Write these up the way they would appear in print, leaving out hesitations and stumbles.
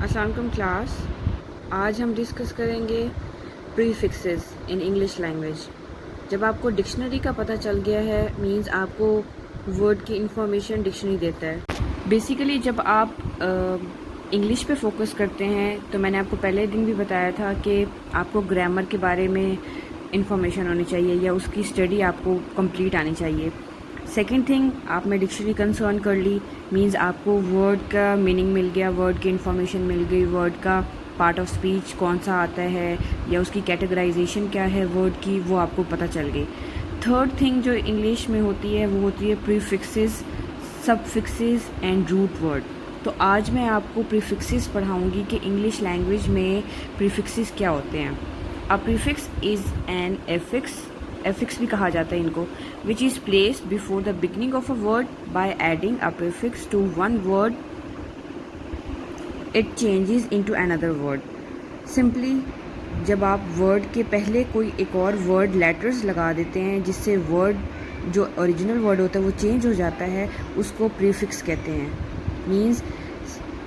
अस्सलाम वालेकुम क्लास। आज हम डिस्कस करेंगे प्रीफिक्सेस इन इंग्लिश लैंग्वेज। जब आपको डिक्शनरी का पता चल गया है मींस आपको वर्ड की इंफॉर्मेशन डिक्शनरी देता है। बेसिकली जब आप इंग्लिश पे फोकस करते हैं तो मैंने आपको पहले दिन भी बताया था कि आपको ग्रामर के बारे में इंफॉर्मेशन होनी चाहिए या उसकी स्टडी आपको कंप्लीट आनी चाहिए। सेकेंड थिंग, आपने डिक्शनरी कंसर्न कर ली मींस आपको वर्ड का मीनिंग मिल गया, वर्ड की इंफॉर्मेशन मिल गई, वर्ड का पार्ट ऑफ स्पीच कौन सा आता है या उसकी कैटेगराइजेशन क्या है वर्ड की, वो आपको पता चल गई। थर्ड थिंग जो इंग्लिश में होती है वो होती है प्रीफिक्सेस, सबफिक्सेस एंड रूट वर्ड। तो आज मैं आपको प्रीफिक्सेस पढ़ाऊँगी कि इंग्लिश लैंग्वेज में प्रीफिक्सेस क्या होते हैं। A prefix is an affix भी कहा जाता है इनको, which is placed before the beginning of a word by adding a prefix to one word it changes into another word. Simply जब आप वर्ड के पहले कोई एक और वर्ड लेटर्स लगा देते हैं जिससे वर्ड जो ओरिजिनल वर्ड होता है वो चेंज हो जाता है, उसको प्रीफिक्स कहते हैं। मींस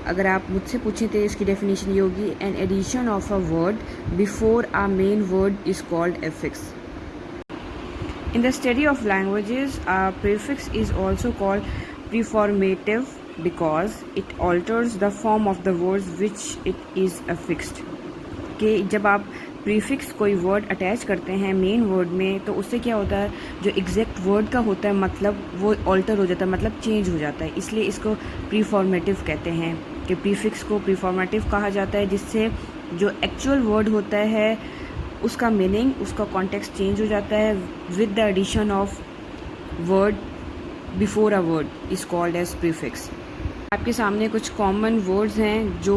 अगर आप मुझसे पूछें तो इसकी डेफिनेशन ये होगी, an addition of a word before a main word is called affix. In the study of languages, a prefix is also called preformative because it alters the form of the words which it is affixed. कि जब आप prefix कोई word attach करते हैं main word में तो उससे क्या होता है, जो एग्जैक्ट वर्ड का होता है मतलब वो ऑल्टर हो जाता है, मतलब चेंज हो जाता है। इसलिए इसको प्रीफॉर्मेटिव कहते हैं कि प्रीफिक्स को प्रीफॉर्मेटिव कहा जाता है, जिससे जो एक्चुअल वर्ड होता है उसका मीनिंग, उसका कॉन्टेक्स्ट चेंज हो जाता है with the addition of word before a word is called as prefix. आपके सामने कुछ कॉमन वर्ड्स हैं जो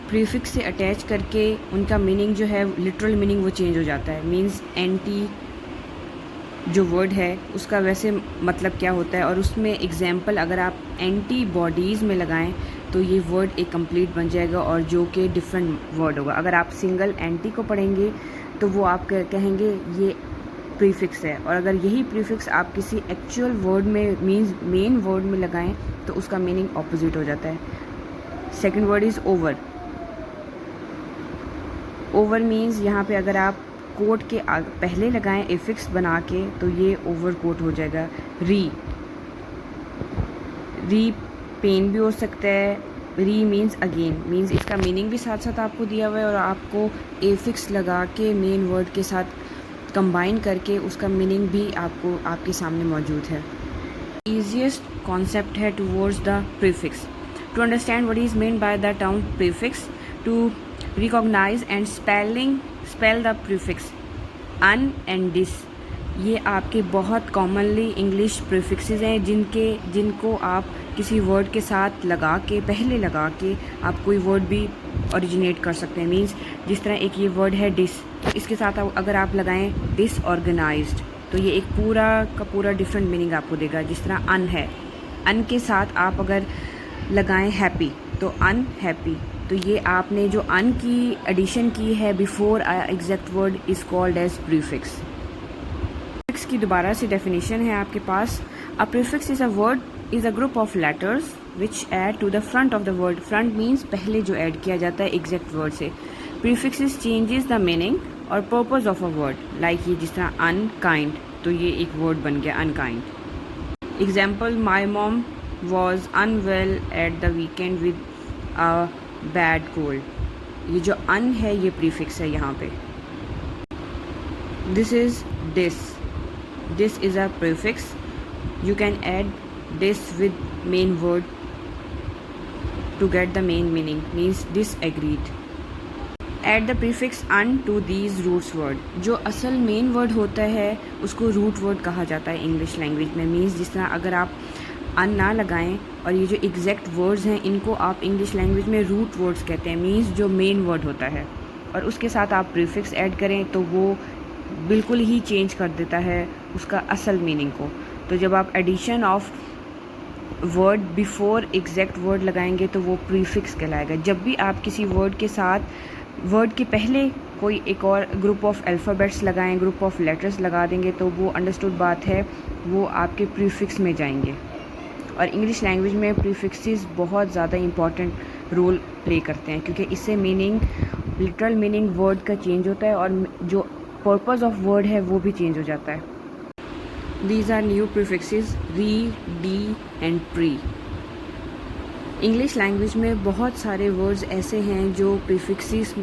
प्रीफिक्स से अटैच करके उनका मीनिंग जो है लिटरल मीनिंग वो चेंज हो जाता है। मींस एंटी जो वर्ड है उसका वैसे मतलब क्या होता है, और उसमें एग्जाम्पल अगर आप एंटी बॉडीज़ में लगाएं तो ये वर्ड एक कंप्लीट बन जाएगा और जो कि डिफरेंट वर्ड होगा। अगर आप सिंगल एंटी को पढ़ेंगे तो वो आप कहेंगे ये प्रीफिक्स है, और अगर यही प्रीफिक्स आप किसी एक्चुअल वर्ड में मींस मेन वर्ड में लगाएं तो उसका मीनिंग ऑपोजिट हो जाता है। Second word is over. Over means यहाँ पे अगर आप कोट के पहले लगाएं एफिक्स बना के तो ये ओवर कोट हो जाएगा। री पेन भी हो सकता है। री मीन्स अगेन, मीन्स इसका मीनिंग भी साथ साथ आपको दिया हुआ है और आपको एफिक्स लगा के मेन वर्ड के साथ कंबाइन करके उसका मीनिंग भी आपको आपके सामने मौजूद है। ईजिएस्ट कॉन्सेप्ट है towards the prefix. To understand what is mean by the term prefix, to recognise and spell the prefix un and dis. ये आपके बहुत कॉमनली इंग्लिश प्रीफिक्सेस हैं जिनको आप किसी वर्ड के साथ लगा के पहले लगा के आप कोई वर्ड भी ओरिजिनेट कर सकते हैं। मींस जिस तरह एक ये वर्ड है डिस, तो इसके साथ अगर आप लगाएं डिसऑर्गेनाइज्ड तो ये एक पूरा का पूरा डिफरेंट मीनिंग आपको देगा। जिस तरह अन है, अन के साथ आप अगर लगाएं हैप्पी तो अनहैप्पी, तो ये आपने जो अन की एडिशन की है before exact word is called as prefix. Prefix की दोबारा से डेफिनेशन है आपके पास। A prefix is a word is a group of letters which add to the front of the word. Front means पहले जो ऐड किया जाता है एग्जैक्ट वर्ड से। प्रीफिक्सेस चेंजेस द मीनिंग और purpose of a word, like ये जिस तरह अनकाइंड, तो ये एक वर्ड बन गया unkind. Example, my mom was unwell at the weekend with a bad cold. ये जो अन है ये प्रीफिक्स है यहाँ पे। This is this is a prefix. You can add this with main word to get the main meaning, means disagreed. Add the prefix un to these roots word. जो असल main word होता है उसको root word कहा जाता है English language में। Means जिस तरह अगर आप अन ना लगाएं और ये जो एग्जैक्ट वर्ड्स हैं इनको आप इंग्लिश लैंग्वेज में रूट वर्ड्स कहते हैं। मीन्स जो मेन वर्ड होता है और उसके साथ आप प्रीफिक्स ऐड करें तो वो बिल्कुल ही चेंज कर देता है उसका असल मीनिंग को। तो जब आप addition of word before exact word लगाएंगे तो वो प्रीफिक्स कहलाएगा। जब भी आप किसी वर्ड के साथ वर्ड के पहले कोई एक और ग्रुप ऑफ अल्फ़ाबेट्स लगाएं, ग्रुप ऑफ लेटर्स लगा देंगे तो वो अंडरस्टूड बात है, वो आपके प्रीफिक्स में जाएंगे। और इंग्लिश लैंग्वेज में प्रीफिक्सेस बहुत ज़्यादा इंपॉर्टेंट रोल प्ले करते हैं, क्योंकि इससे मीनिंग, लिटरल मीनिंग वर्ड का चेंज होता है और जो पर्पस ऑफ वर्ड है वो भी चेंज हो जाता है। These are new prefixes re, d and pre। English language में बहुत सारे वर्ड्स ऐसे हैं जो प्रीफिक्सेस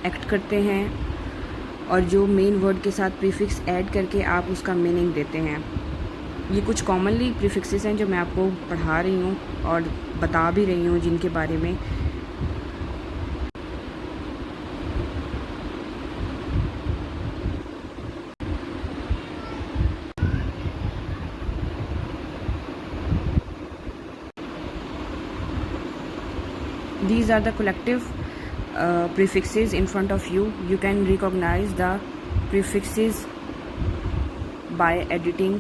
एक्ट करते हैं और जो मेन वर्ड के साथ प्रीफिक्स ऐड करके आप उसका मीनिंग देते हैं। ये कुछ कॉमनली प्रीफिक्सेस हैं जो मैं आपको पढ़ा रही हूँ और बता भी रही हूँ, जिनके बारे में these are the collective prefixes in front of you. You can recognize the prefixes by editing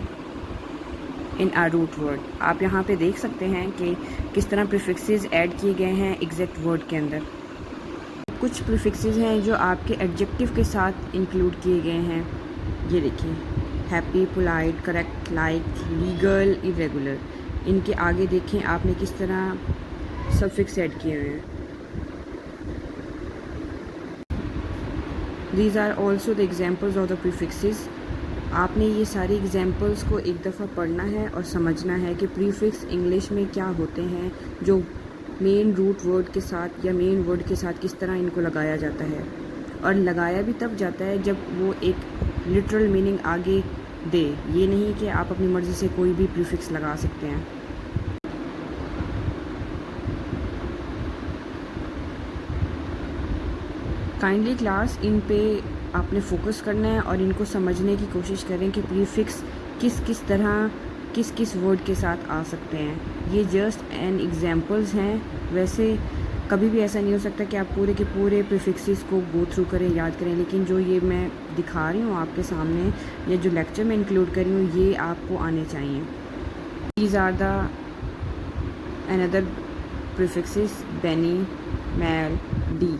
in a root word। आप यहाँ पे देख सकते हैं कि किस तरह prefixes ऐड किए गए हैं एग्जैक्ट वर्ड के अंदर। कुछ prefixes हैं जो आपके एडजेक्टिव के साथ इंक्लूड किए गए हैं। ये देखिए, happy, polite, correct, like, legal, irregular. इनके आगे देखें आपने किस तरह सफिक्स ऐड किए हुए हैं। These are also the examples of the prefixes। आपने ये सारी एग्जाम्पल्स को एक दफ़ा पढ़ना है और समझना है कि प्रीफिक्स इंग्लिश में क्या होते हैं, जो मेन रूट वर्ड के साथ या मेन वर्ड के साथ किस तरह इनको लगाया जाता है। और लगाया भी तब जाता है जब वो एक लिटरल मीनिंग आगे दे। ये नहीं कि आप अपनी मर्ज़ी से कोई भी प्रीफिक्स लगा सकते हैं। काइंडली क्लास इन पे आपने फोकस करना है और इनको समझने की कोशिश करें कि प्रीफिक्स किस किस तरह किस किस वर्ड के साथ आ सकते हैं। ये जस्ट एन एग्जांपल्स हैं। वैसे कभी भी ऐसा नहीं हो सकता कि आप पूरे के पूरे प्रीफिक्सेस को गो थ्रू करें, याद करें, लेकिन जो ये मैं दिखा रही हूँ आपके सामने या जो लेक्चर में इंक्लूड करी हूँ ये आपको आने चाहिए। These are the another prefixes, bene, mal, D.